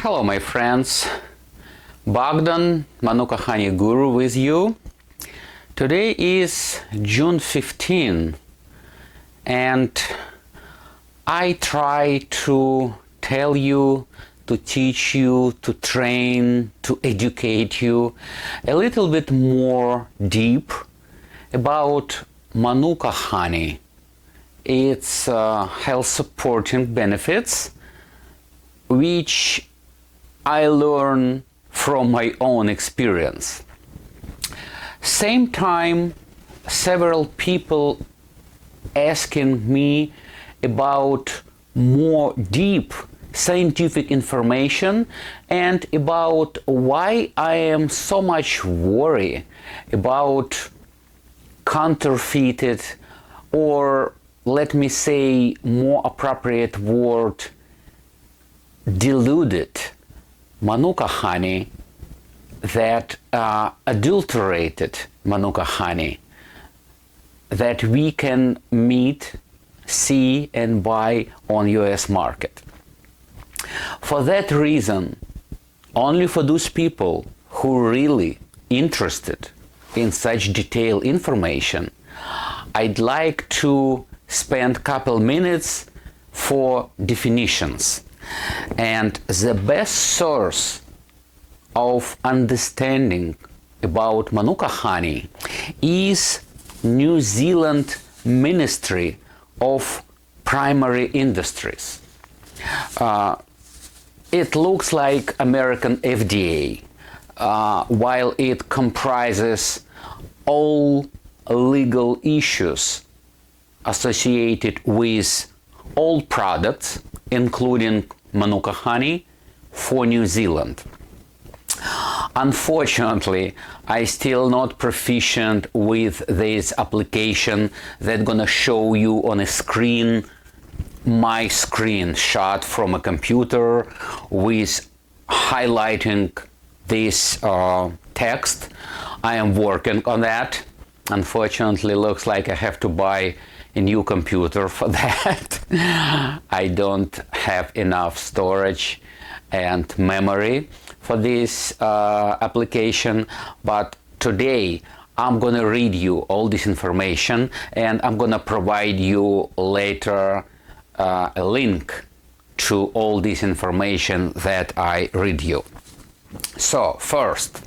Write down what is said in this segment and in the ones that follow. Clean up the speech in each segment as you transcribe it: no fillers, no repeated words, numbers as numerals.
Hello my friends, Bogdan, Manuka Honey Guru with you. Today is June 15 and I try to tell you, to teach you, to train, to educate you a little bit more deep about Manuka honey, its health supporting benefits, which I learn from my own experience. Same time, several people asking me about more deep scientific information and about why I am so much worried about counterfeited, or let me say more appropriate word, diluted Manuka honey, that adulterated Manuka honey that we can meet, see and buy on US market. For that reason, only for those people who are really interested in such detailed information, I'd like to spend a couple minutes for definitions. And the best source of understanding about Manuka honey is New Zealand Ministry of Primary Industries. It looks like American FDA, while it comprises all legal issues associated with all products, including Manuka honey, for New Zealand. Unfortunately, I still not proficient with this application that's gonna show you on a screen, my screen shot from a computer with highlighting this text. I am working on that. Unfortunately, looks like I have to buy a new computer for that. I don't have enough storage and memory for this application, but today I'm gonna read you all this information and I'm gonna provide you later a link to all this information that I read you. So first,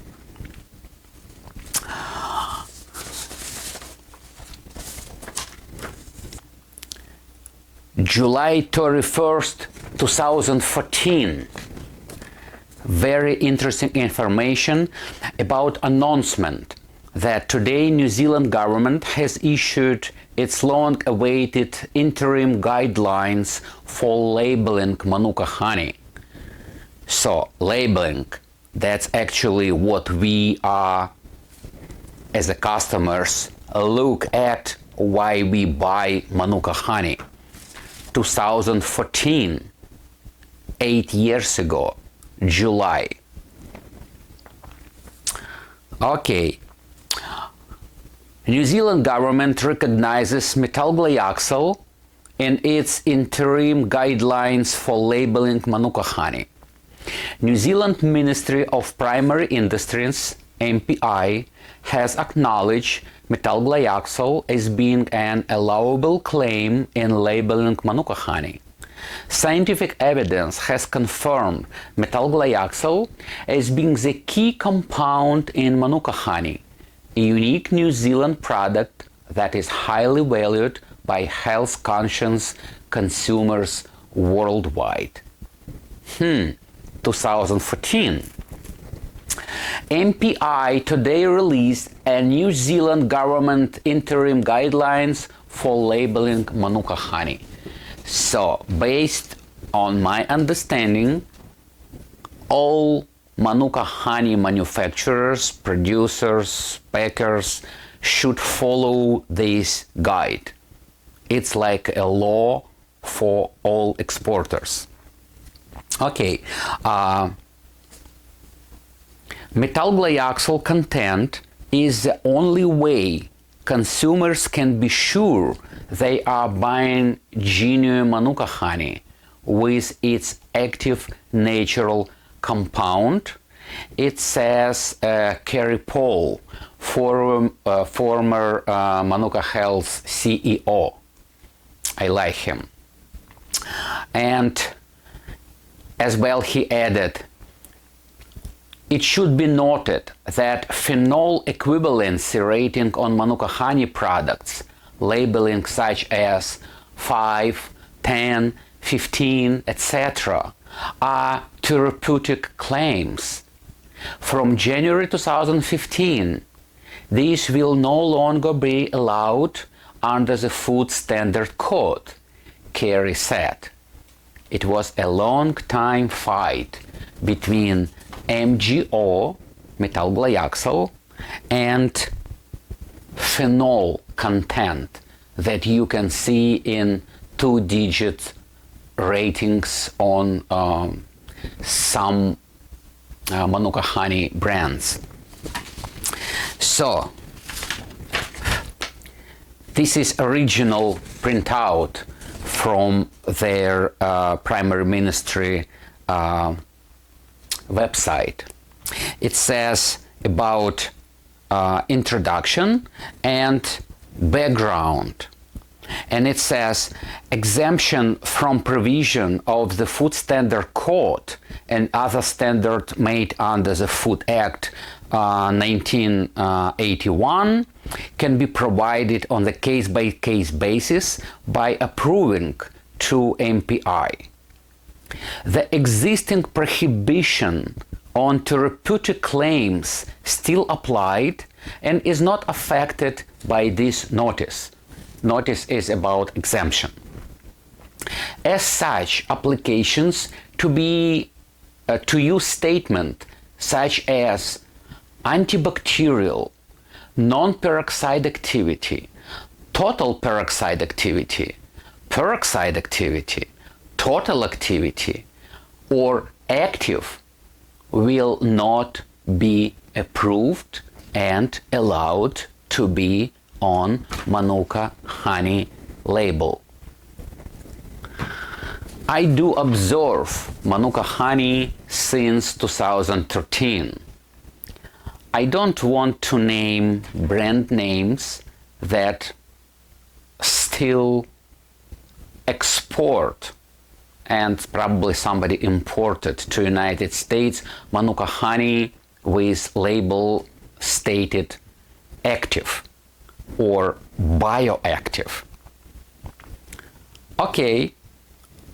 July 31st, 2014. Very interesting information about announcement that today New Zealand government has issued its long-awaited interim guidelines for labeling Manuka honey. So labeling, that's actually what we are as a customers look at why we buy Manuka honey. 2014, 8 years ago, July. Okay. New Zealand government recognizes methylglyoxal in its interim guidelines for labeling Manuka honey. New Zealand Ministry of Primary Industries, MPI, has acknowledged methylglyoxal as being an allowable claim in labeling Manuka honey. Scientific evidence has confirmed methylglyoxal as being the key compound in Manuka honey, a unique New Zealand product that is highly valued by health-conscious consumers worldwide. 2014. MPI today released a New Zealand government interim guidelines for labeling Manuka honey. So, based on my understanding, all Manuka honey manufacturers, producers, packers should follow this guide. It's like a law for all exporters. Okay. Methylglyoxal content is the only way consumers can be sure they are buying genuine Manuka honey with its active natural compound. It says Kerry Paul, former Manuka Health CEO. I like him. And as well, he added, it should be noted that phenol equivalency rating on Manuka honey products, labeling such as 5, 10, 15, etc., are therapeutic claims. From January 2015, these will no longer be allowed under the Food Standard Code, Kerry said. It was a long-time fight between MGO, methyl glyoxal, and phenol content that you can see in two-digit ratings on some Manuka honey brands. So, this is original printout from their primary ministry website. It says about introduction and background. And it says exemption from provision of the Food Standard Code and other standards made under the Food Act 1981 can be provided on the case-by-case basis by approving to MPI. The existing prohibition on therapeutic claims still applied and is not affected by this notice. Notice is about exemption. As such, applications to use statement such as antibacterial, non-peroxide activity, total peroxide activity, peroxide activity, total activity, or active will not be approved and allowed to be on Manuka honey label. I do observe Manuka honey since 2013. I don't want to name brand names that still export and probably somebody imported to United States Manuka honey with label stated active or bioactive. Okay,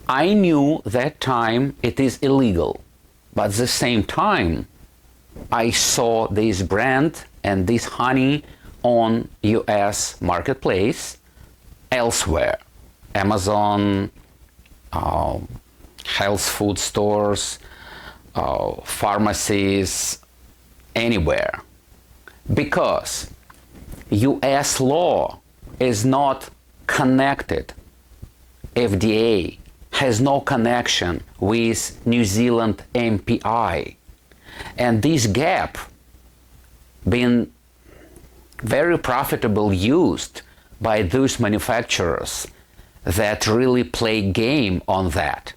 I knew that time it is illegal, but at the same time I saw this brand and this honey on US marketplace elsewhere, Amazon, health food stores, pharmacies, anywhere, because US law is not connected. FDA has no connection with New Zealand MPI, and this gap been very profitable used by those manufacturers that really play game on that.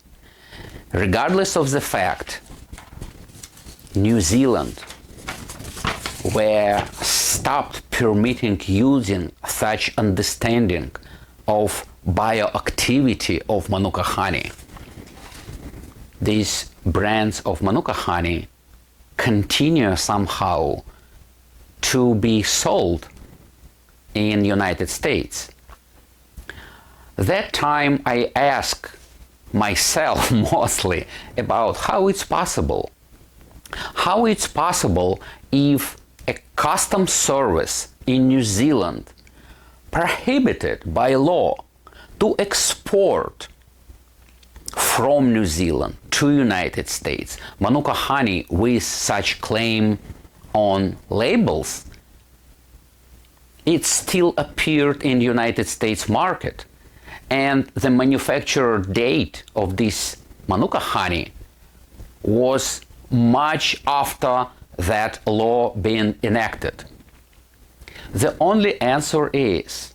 Regardless of the fact, New Zealand were stopped permitting using such understanding of bioactivity of Manuka honey. These brands of Manuka honey continue somehow to be sold in United States. That time I asked myself mostly about how it's possible. How it's possible if a customs service in New Zealand prohibited by law to export from New Zealand to United States Manuka honey with such claim on labels, it still appeared in United States market, and the manufacturer date of this Manuka honey was much after that law being enacted. The only answer is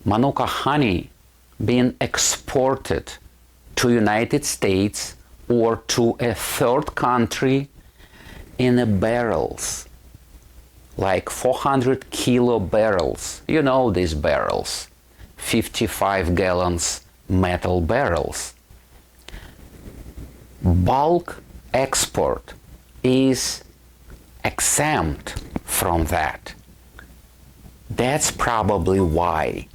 Manuka honey being exported to United States or to a third country in a barrels, like 400 kilo barrels. You know these barrels, 55 gallons metal barrels. Bulk export is exempt from that. That's probably why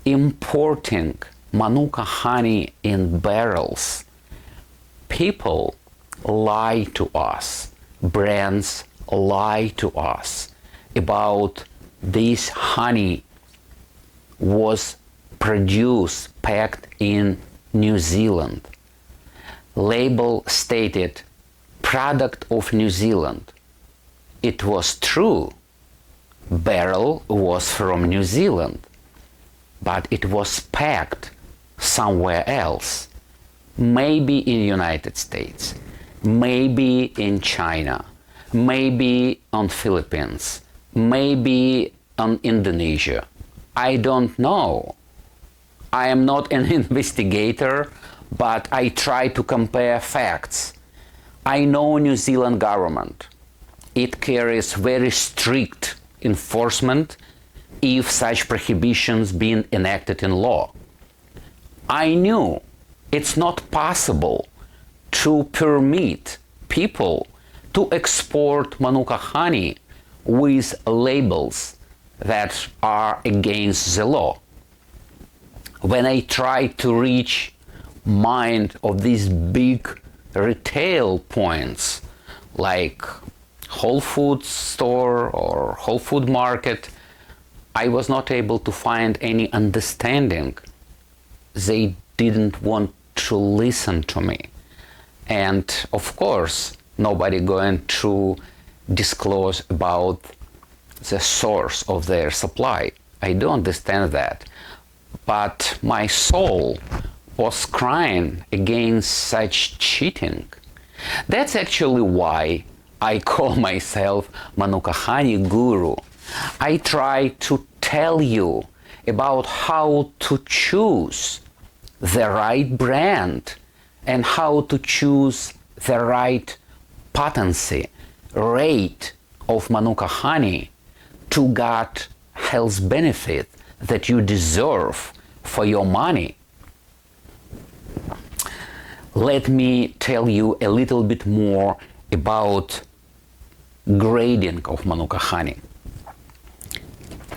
importing Manuka honey in barrels, people lie to us, brands lie to us about this honey was produced, packed in New Zealand. Label stated product of New Zealand. It was true. Barrel was from New Zealand, but it was packed somewhere else. Maybe in United States, maybe in China, maybe on Philippines, maybe on Indonesia. I don't know. I am not an investigator, but I try to compare facts. I know New Zealand government. It carries very strict enforcement if such prohibitions being enacted in law. I knew it's not possible to permit people to export Manuka honey with labels that are against the law. When I tried to reach mind of these big retail points like Whole Foods store or Whole Food Market, I was not able to find any understanding. They didn't want to listen to me. And of course, nobody going to disclose about the source of their supply. I do understand that. But my soul was crying against such cheating. That's actually why I call myself Manuka Honey Guru. I try to tell you about how to choose the right brand and how to choose the right potency, rate of Manuka honey to get health benefit that you deserve for your money. Let me tell you a little bit more about grading of Manuka honey.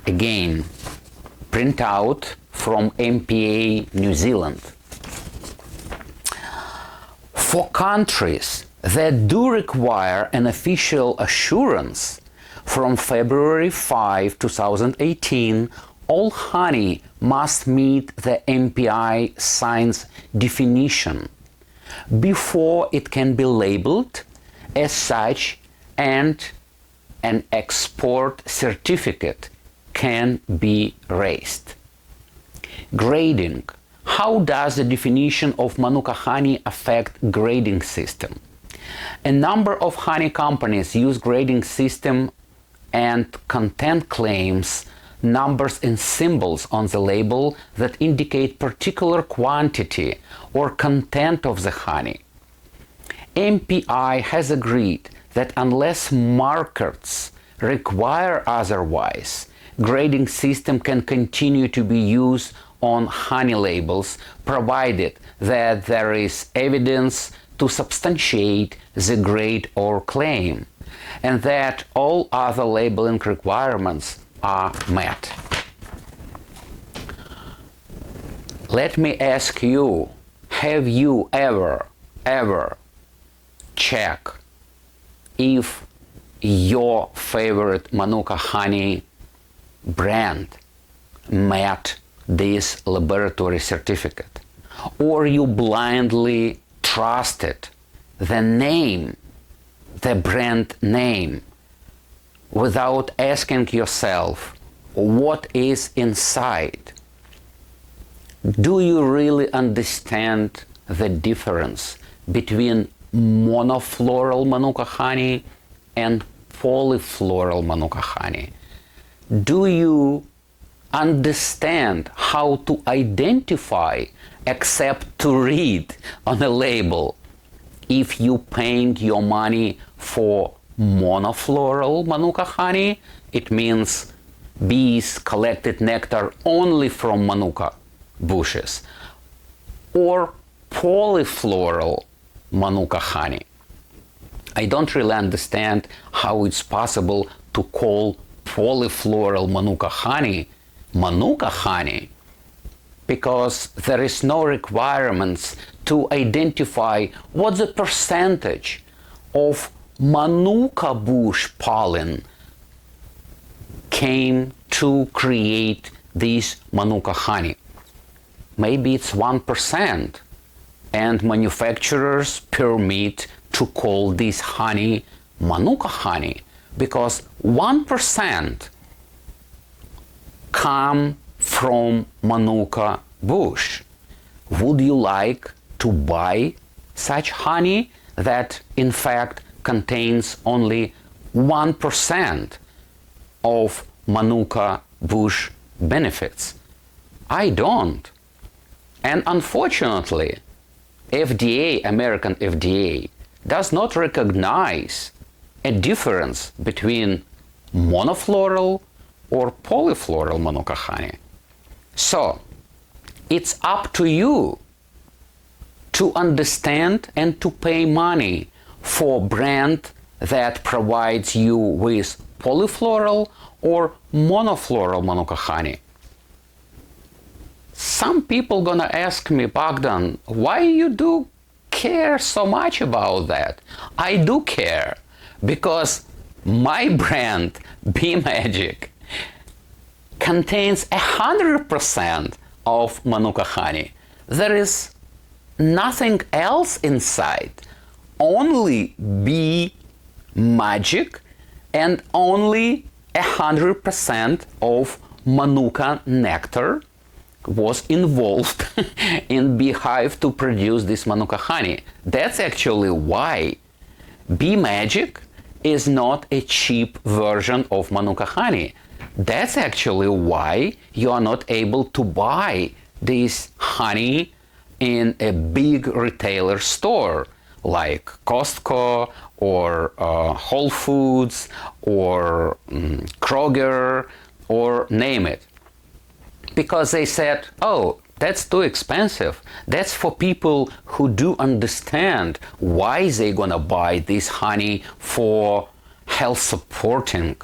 Again, print out from MPA New Zealand. For countries that do require an official assurance, from February 5, 2018, all honey must meet the MPI science definition before it can be labeled as such, and an export certificate can be raised. Grading. How does the definition of Manuka honey affect grading system? A number of honey companies use grading system and content claims numbers and symbols on the label that indicate particular quantity or content of the honey. MPI has agreed that unless markets require otherwise, grading system can continue to be used on honey labels, provided that there is evidence to substantiate the grade or claim, and that all other labeling requirements are met. Let me ask you, have you ever checked if your favorite Manuka honey brand met this laboratory certificate, or you blindly trusted the name, the brand name, without asking yourself what is inside? Do you really understand the difference between monofloral Manuka honey and polyfloral Manuka honey? Do you understand how to identify except to read on a label. If you paying your money for monofloral Manuka honey, it means bees collected nectar only from Manuka bushes, or polyfloral Manuka honey. I don't really understand how it's possible to call polyfloral Manuka honey, because there is no requirements to identify what the percentage of Manuka bush pollen came to create this Manuka honey. Maybe it's 1%, and manufacturers permit to call this honey Manuka honey because 1% come from Manuka bush. Would you like to buy such honey that in fact contains only 1% of Manuka bush benefits? I don't. And unfortunately, FDA, American FDA, does not recognize a difference between monofloral or polyfloral Manuka honey. So, it's up to you to understand and to pay money for a brand that provides you with polyfloral or monofloral Manuka honey. Some people gonna ask me, Bogdan, why you do care so much about that? I do care because my brand, Bee Magic, contains 100% of Manuka honey. There is nothing else inside, only Bee Magic and only 100% of Manuka nectar was involved in beehive to produce this Manuka honey. That's actually why Bee Magic is not a cheap version of Manuka honey. That's actually why you are not able to buy this honey in a big retailer store like Costco or Whole Foods or Kroger or name it. Because they said, oh, that's too expensive. That's for people who do understand why they're gonna buy this honey for health supporting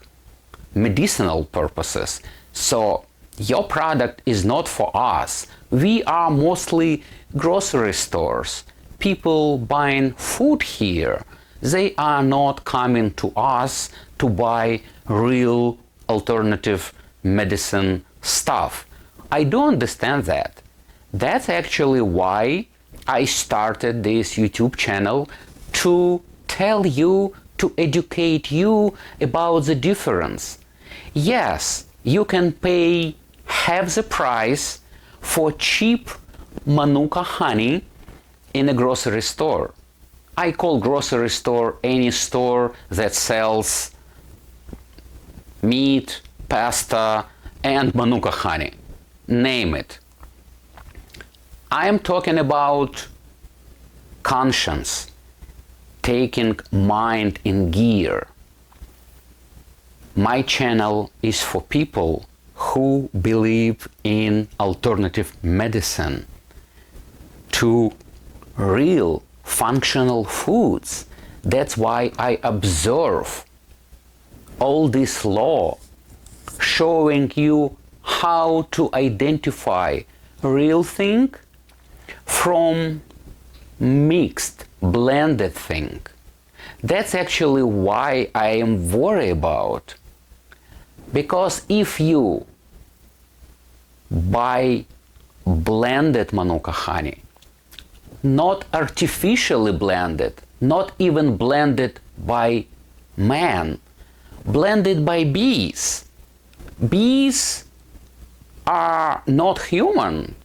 medicinal purposes. So your product is not for us. We are mostly grocery stores. People buying food here, they are not coming to us to buy real alternative medicine stuff. I do understand that. That's actually why I started this YouTube channel, to tell you, to educate you about the difference. Yes, you can pay half the price for cheap Manuka honey in a grocery store. I call grocery store any store that sells meat, pasta, and Manuka honey. Name it. I am talking about conscience, taking mind in gear. My channel is for people who believe in alternative medicine, to real functional foods. That's why I observe all this law, showing you how to identify real thing from mixed, blended thing. That's actually why I am worried about. Because if you buy blended Manuka honey, not artificially blended, not even blended by man, blended by bees. Bees are not human.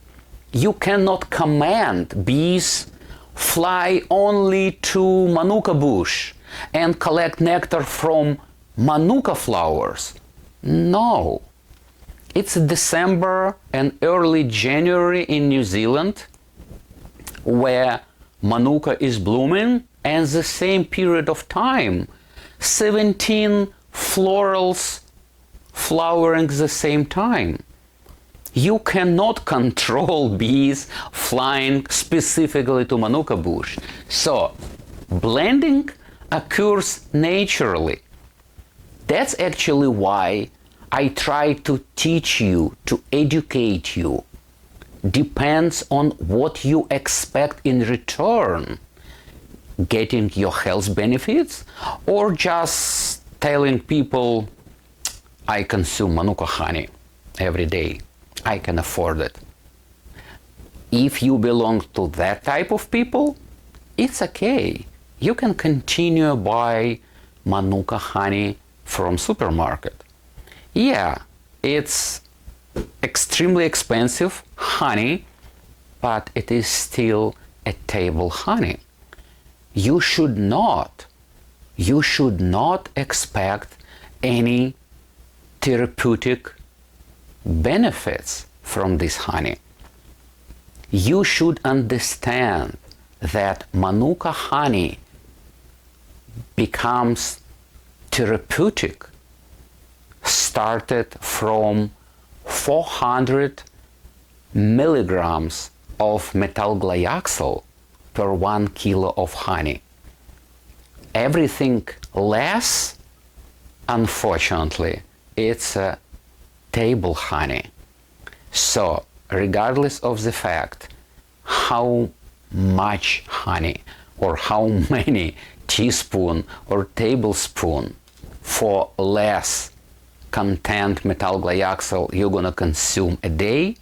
You cannot command bees fly only to Manuka bush and collect nectar from Manuka flowers. No. It's December and early January in New Zealand, where Manuka is blooming, and the same period of time, 17 florals flowering the same time. You cannot control bees flying specifically to Manuka bush. So, blending occurs naturally. That's actually why I try to teach you, to educate you. Depends on what you expect in return. Getting your health benefits, or just telling people, I consume Manuka honey every day. I can afford it. If you belong to that type of people, it's okay. You can continue buy Manuka honey from supermarket. Yeah, it's extremely expensive honey, but it is still a table honey. You should not expect any therapeutic benefits from this honey. You should understand that Manuka honey becomes therapeutic started from 400 milligrams of methyl glyoxal per 1 kilo of honey. Everything less, unfortunately, it's a table honey. So, regardless of the fact how much honey or how many teaspoon or tablespoon for less content methyl glyoxal you're gonna consume a day,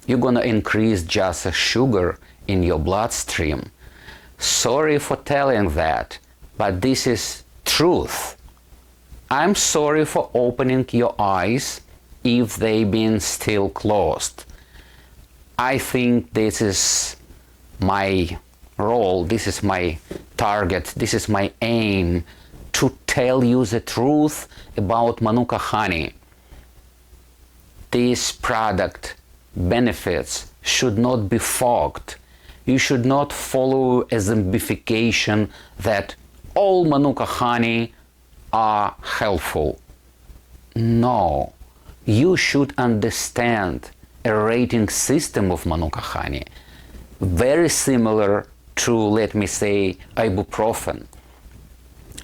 you're gonna increase just the sugar in your bloodstream. Sorry for telling that, but this is truth. I'm sorry for opening your eyes if they've been still closed. I think this is my role, this is my target, this is my aim, to tell you the truth about Manuka honey. This product benefits should not be fogged. You should not follow a zombification that all Manuka honey are helpful. No, you should understand a rating system of Manuka honey, very similar to, let me say, ibuprofen.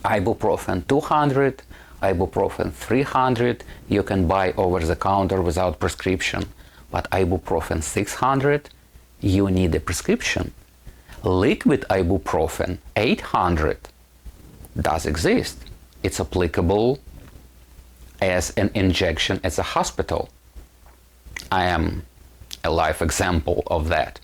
Ibuprofen 200, ibuprofen 300, you can buy over the counter without prescription. But ibuprofen 600, you need a prescription. Liquid ibuprofen 800 does exist. It's applicable as an injection at the hospital. I am a live example of that.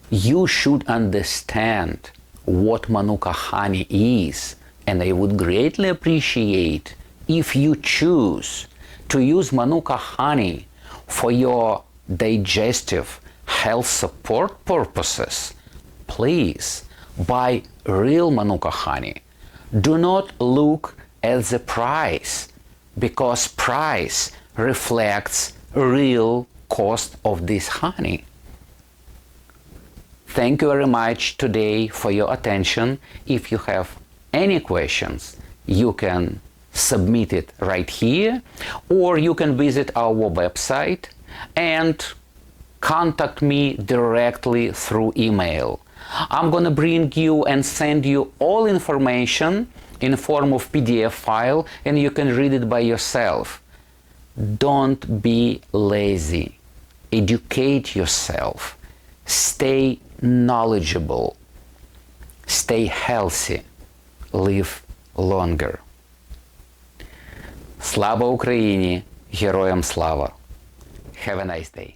You should understand what Manuka honey is, and I would greatly appreciate if you choose to use Manuka honey for your digestive health support purposes. Please buy real Manuka honey. Do not look at the price, because price reflects real cost of this honey. Thank you very much today for your attention. If you have any questions, you can submit it right here, or you can visit our website and contact me directly through email. I'm gonna bring you and send you all information in form of PDF file, and you can read it by yourself. Don't be lazy. Educate yourself. Stay knowledgeable. Stay healthy. Live longer. Слава Україні! Героям слава! Have a nice day.